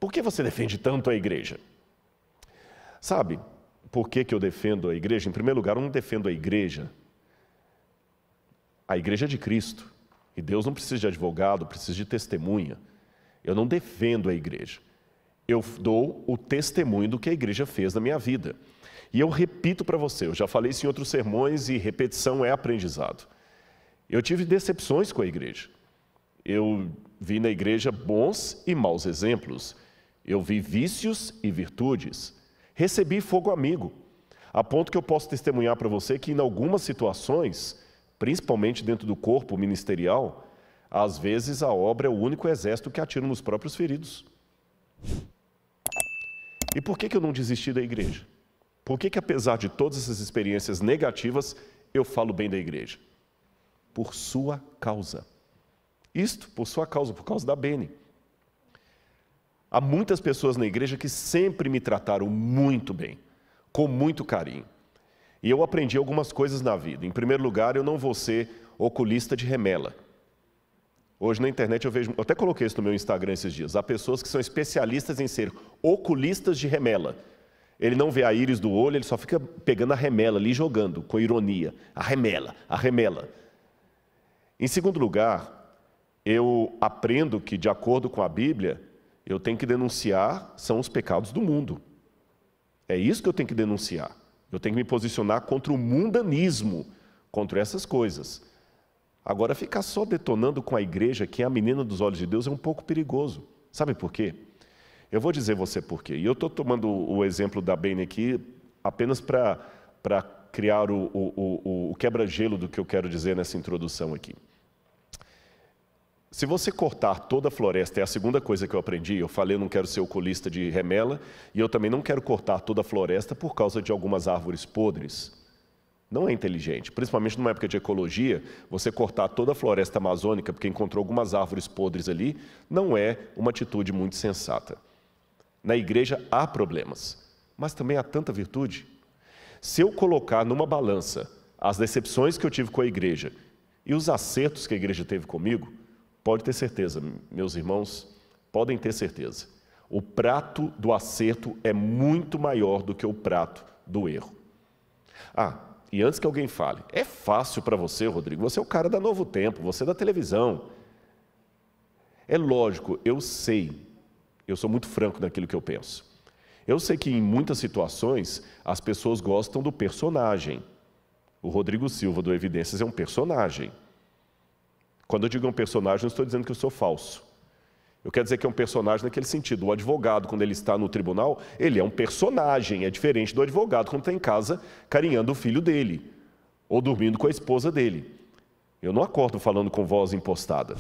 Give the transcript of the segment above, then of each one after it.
por que você defende tanto a igreja? Sabe por que eu defendo a igreja? Em primeiro lugar, eu não defendo a igreja é de Cristo. E Deus não precisa de advogado, precisa de testemunha. Eu não defendo a igreja. Eu dou o testemunho do que a igreja fez na minha vida. E eu repito para você, eu já falei isso em outros sermões e repetição é aprendizado. Eu tive decepções com a igreja. Eu vi na igreja bons e maus exemplos. Eu vi vícios e virtudes. Recebi fogo amigo, a ponto que eu posso testemunhar para você que em algumas situações, principalmente dentro do corpo ministerial, às vezes a obra é o único exército que atira nos próprios feridos. E por que eu não desisti da igreja? Por que apesar de todas essas experiências negativas, eu falo bem da igreja? Por sua causa. Isto, por sua causa, por causa da Bene. Há muitas pessoas na igreja que sempre me trataram muito bem, com muito carinho. E eu aprendi algumas coisas na vida. Em primeiro lugar, eu não vou ser oculista de remela. Hoje na internet eu vejo, eu até coloquei isso no meu Instagram esses dias, há pessoas que são especialistas em ser oculistas de remela. Ele não vê a íris do olho, ele só fica pegando a remela ali, jogando, com ironia. A remela, a remela. Em segundo lugar, eu aprendo que, de acordo com a Bíblia, eu tenho que denunciar são os pecados do mundo. É isso que eu tenho que denunciar. Eu tenho que me posicionar contra o mundanismo, contra essas coisas. Agora, ficar só detonando com a igreja, que é a menina dos olhos de Deus, é um pouco perigoso. Sabe por quê? Eu vou dizer você por quê. E eu estou tomando o exemplo da Bene aqui apenas para criar o quebra-gelo do que eu quero dizer nessa introdução aqui. Se você cortar toda a floresta, é a segunda coisa que eu aprendi, eu falei, eu não quero ser oculista de remela, e eu também não quero cortar toda a floresta por causa de algumas árvores podres. Não é inteligente, principalmente numa época de ecologia, você cortar toda a floresta amazônica, porque encontrou algumas árvores podres ali, não é uma atitude muito sensata. Na igreja há problemas, mas também há tanta virtude. Se eu colocar numa balança as decepções que eu tive com a igreja e os acertos que a igreja teve comigo, pode ter certeza, meus irmãos, podem ter certeza. O prato do acerto é muito maior do que o prato do erro. Ah, e antes que alguém fale, é fácil para você, Rodrigo, você é o cara da Novo Tempo, você é da televisão. É lógico, eu sei, eu sou muito franco naquilo que eu penso. Eu sei que em muitas situações as pessoas gostam do personagem. O Rodrigo Silva do Evidências é um personagem. Quando eu digo um personagem, não estou dizendo que eu sou falso. Eu quero dizer que é um personagem naquele sentido. O advogado, quando ele está no tribunal, ele é um personagem, é diferente do advogado quando está em casa carinhando o filho dele, ou dormindo com a esposa dele. Eu não acordo falando com voz impostada.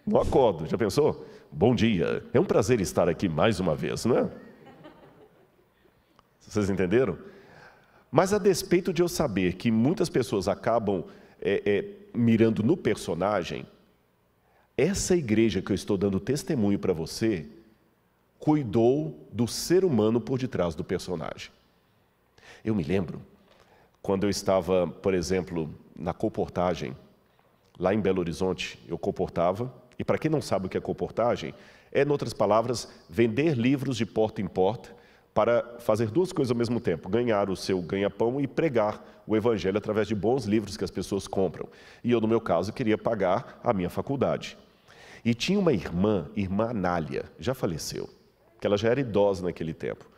Não acordo, já pensou? Bom dia, é um prazer estar aqui mais uma vez, não é? Vocês entenderam? Mas a despeito de eu saber que muitas pessoas acabam mirando no personagem, essa igreja que eu estou dando testemunho para você, cuidou do ser humano por detrás do personagem. Eu me lembro, quando eu estava, por exemplo, na colportagem, lá em Belo Horizonte, eu colportava, e para quem não sabe o que é colportagem, é, em outras palavras, vender livros de porta em porta, para fazer duas coisas ao mesmo tempo, ganhar o seu ganha-pão e pregar o evangelho através de bons livros que as pessoas compram. E eu, no meu caso, queria pagar a minha faculdade. E tinha uma irmã Anália, já faleceu, que ela já era idosa naquele tempo.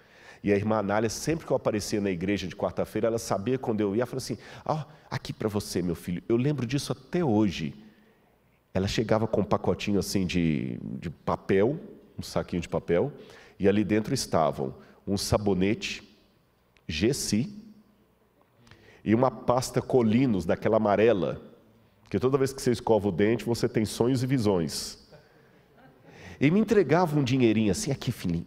E a irmã Anália, sempre que eu aparecia na igreja de quarta-feira, ela sabia quando eu ia, ela falava assim, aqui para você, meu filho, eu lembro disso até hoje. Ela chegava com um pacotinho assim de papel, um saquinho de papel, e ali dentro estavam um sabonete Gessi e uma pasta Colinos, daquela amarela, que toda vez que você escova o dente, você tem sonhos e visões. E me entregava um dinheirinho assim, aqui, filhinho.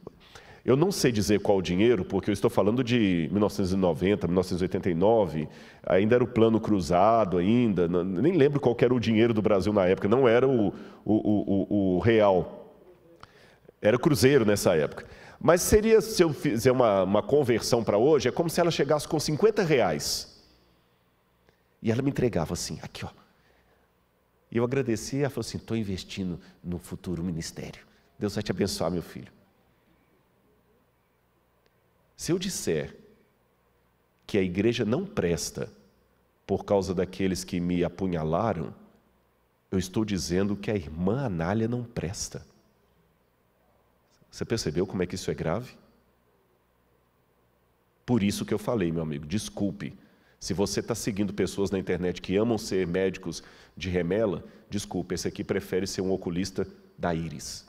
Eu não sei dizer qual o dinheiro, porque eu estou falando de 1990, 1989, ainda era o plano cruzado ainda, nem lembro qual era o dinheiro do Brasil na época, não era o real, era cruzeiro nessa época. Mas seria, se eu fizer uma conversão para hoje, é como se ela chegasse com R$50. E ela me entregava assim, aqui ó, E eu agradeci, e ela falou assim, estou investindo no futuro ministério. Deus vai te abençoar, meu filho. Se eu disser que a igreja não presta por causa daqueles que me apunhalaram, eu estou dizendo que a irmã Anália não presta. Você percebeu como é que isso é grave? Por isso que eu falei, meu amigo, desculpe. Se você está seguindo pessoas na internet que amam ser médicos de remela, desculpe, esse aqui prefere ser um oculista da íris.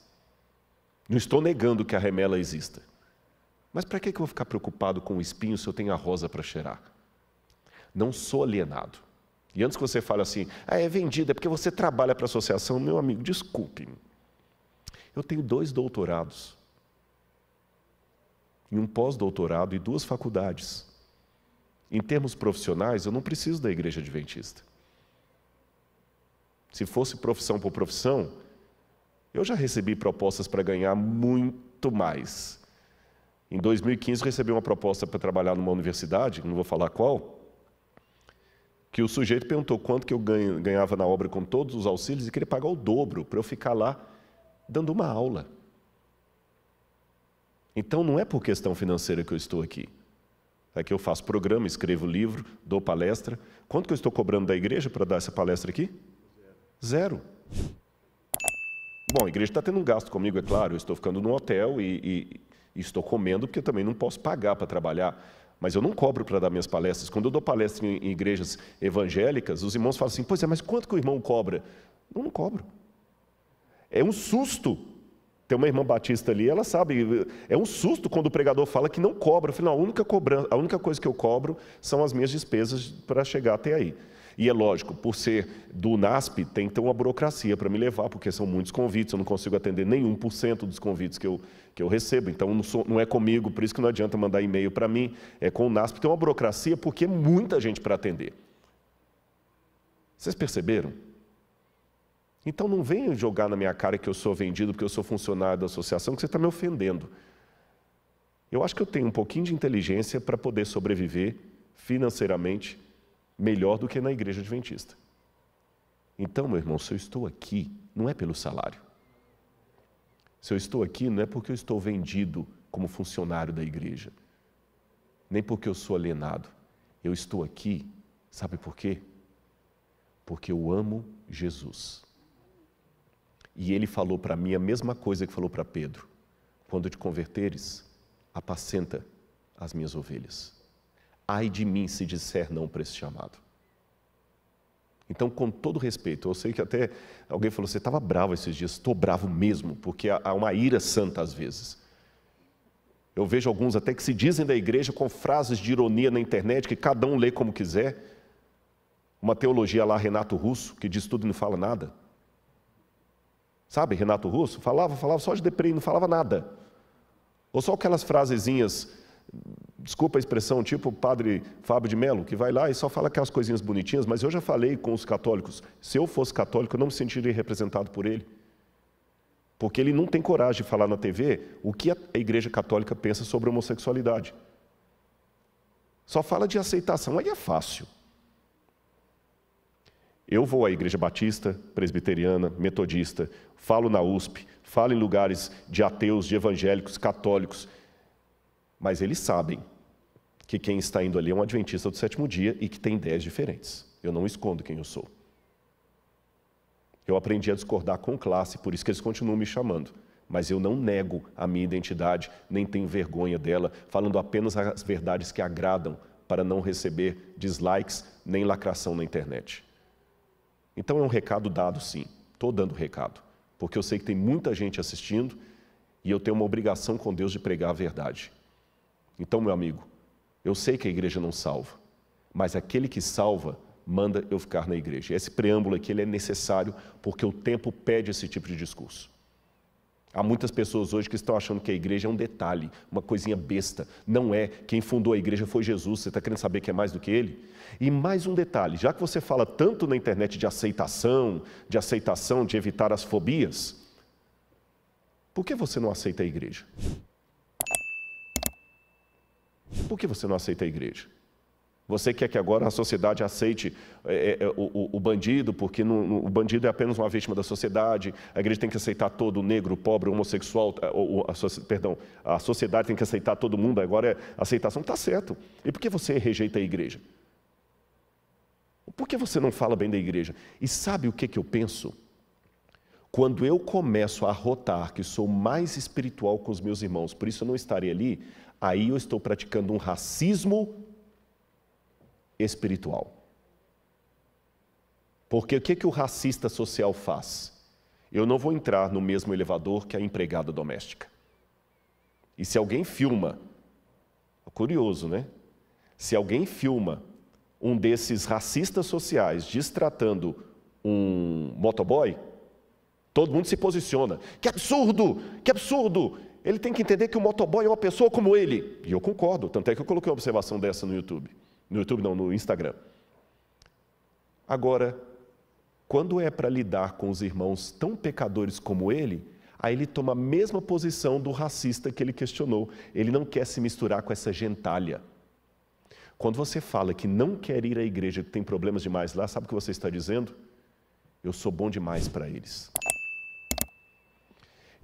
Não estou negando que a remela exista. Mas para que eu vou ficar preocupado com o espinho se eu tenho a rosa para cheirar? Não sou alienado. E antes que você fale assim, é vendido, é porque você trabalha para a associação, meu amigo, desculpe. Eu tenho 2 doutorados, e um pós-doutorado e 2 faculdades. Em termos profissionais, eu não preciso da Igreja Adventista. Se fosse profissão por profissão, eu já recebi propostas para ganhar muito mais. Em 2015, recebi uma proposta para trabalhar numa universidade, não vou falar qual, que o sujeito perguntou quanto que eu ganhava na obra com todos os auxílios e queria pagar o dobro para eu ficar lá dando uma aula. Então, não é por questão financeira que eu estou aqui. É que eu faço programa, escrevo livro, dou palestra. Quanto que eu estou cobrando da igreja para dar essa palestra aqui? 0. Bom, a igreja está tendo um gasto comigo, é claro. Eu estou ficando num hotel e estou comendo, porque eu também não posso pagar para trabalhar. Mas eu não cobro para dar minhas palestras. Quando eu dou palestra em igrejas evangélicas, os irmãos falam assim, pois é, mas quanto que o irmão cobra? Não cobro. É um susto. Tem uma irmã batista ali, ela sabe, é um susto quando o pregador fala que não cobra. Eu falei, não, a única coisa que eu cobro são as minhas despesas para chegar até aí. E é lógico, por ser do NASP, tem então uma burocracia para me levar, porque são muitos convites, eu não consigo atender nem 1% dos convites que eu recebo, então não é comigo, por isso que não adianta mandar e-mail para mim, é com o NASP, tem uma burocracia, porque é muita gente para atender. Vocês perceberam? Então não venham jogar na minha cara que eu sou vendido porque eu sou funcionário da associação, que você está me ofendendo. Eu acho que eu tenho um pouquinho de inteligência para poder sobreviver financeiramente melhor do que na igreja adventista. Então, meu irmão, se eu estou aqui, não é pelo salário. Se eu estou aqui, não é porque eu estou vendido como funcionário da igreja, nem porque eu sou alienado. Eu estou aqui, sabe por quê? Porque eu amo Jesus. E ele falou para mim a mesma coisa que falou para Pedro. Quando te converteres, apacenta as minhas ovelhas. Ai de mim se disser não para esse chamado. Então, com todo respeito, eu sei que até alguém falou, você estava bravo esses dias. Estou bravo mesmo, porque há uma ira santa às vezes. Eu vejo alguns até que se dizem da igreja com frases de ironia na internet, que cada um lê como quiser. Uma teologia lá, Renato Russo, que diz tudo e não fala nada. Sabe, Renato Russo? Falava só de deprê e não falava nada. Ou só aquelas frasezinhas, desculpa a expressão, tipo o padre Fábio de Mello, que vai lá e só fala aquelas coisinhas bonitinhas, mas eu já falei com os católicos, se eu fosse católico, eu não me sentiria representado por ele. Porque ele não tem coragem de falar na TV o que a igreja católica pensa sobre a homossexualidade. Só fala de aceitação, aí é fácil. Eu vou à igreja batista, presbiteriana, metodista, falo na USP, falo em lugares de ateus, de evangélicos, católicos, mas eles sabem que quem está indo ali é um adventista do 7º dia e que tem ideias diferentes. Eu não escondo quem eu sou. Eu aprendi a discordar com classe, por isso que eles continuam me chamando. Mas eu não nego a minha identidade, nem tenho vergonha dela, falando apenas as verdades que agradam, para não receber dislikes nem lacração na internet. Então é um recado dado, sim. Estou dando recado, porque eu sei que tem muita gente assistindo e eu tenho uma obrigação com Deus de pregar a verdade. Então, meu amigo, eu sei que a igreja não salva, mas aquele que salva manda eu ficar na igreja. Esse preâmbulo aqui ele é necessário porque o tempo pede esse tipo de discurso. Há muitas pessoas hoje que estão achando que a igreja é um detalhe, uma coisinha besta. Não é. Quem fundou a igreja foi Jesus. Você está querendo saber que é mais do que ele? E mais um detalhe, já que você fala tanto na internet de aceitação, de evitar as fobias, por que você não aceita a igreja? Por que você não aceita a igreja? Você quer que agora a sociedade aceite o bandido, porque o bandido é apenas uma vítima da sociedade, a igreja tem que aceitar todo negro, pobre, homossexual, a sociedade tem que aceitar todo mundo, agora é aceitação, está certo. E por que você rejeita a igreja? Por que você não fala bem da igreja? E sabe o que eu penso? Quando eu começo a arrotar que sou mais espiritual com os meus irmãos, por isso eu não estarei ali, aí eu estou praticando um racismo espiritual. Porque o que o racista social faz? Eu não vou entrar no mesmo elevador que a empregada doméstica. E se alguém filma, curioso, né? Se alguém filma um desses racistas sociais destratando um motoboy, todo mundo se posiciona. Que absurdo! Que absurdo! Ele tem que entender que o motoboy é uma pessoa como ele. E eu concordo, tanto é que eu coloquei uma observação dessa no YouTube. No YouTube não, no Instagram. Agora, quando é para lidar com os irmãos tão pecadores como ele, aí ele toma a mesma posição do racista que ele questionou. Ele não quer se misturar com essa gentalha. Quando você fala que não quer ir à igreja, que tem problemas demais lá, sabe o que você está dizendo? Eu sou bom demais para eles.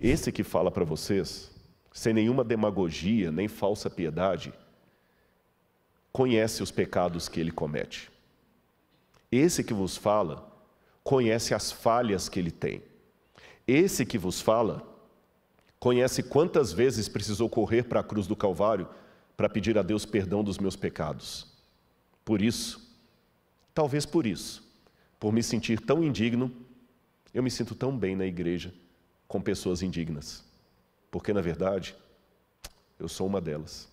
Esse que fala para vocês, sem nenhuma demagogia, nem falsa piedade, conhece os pecados que ele comete. Esse que vos fala, conhece as falhas que ele tem. Esse que vos fala, conhece quantas vezes precisou correr para a cruz do Calvário para pedir a Deus perdão dos meus pecados. Por isso, talvez por isso, por me sentir tão indigno, eu me sinto tão bem na igreja com pessoas indignas. Porque, na verdade, eu sou uma delas.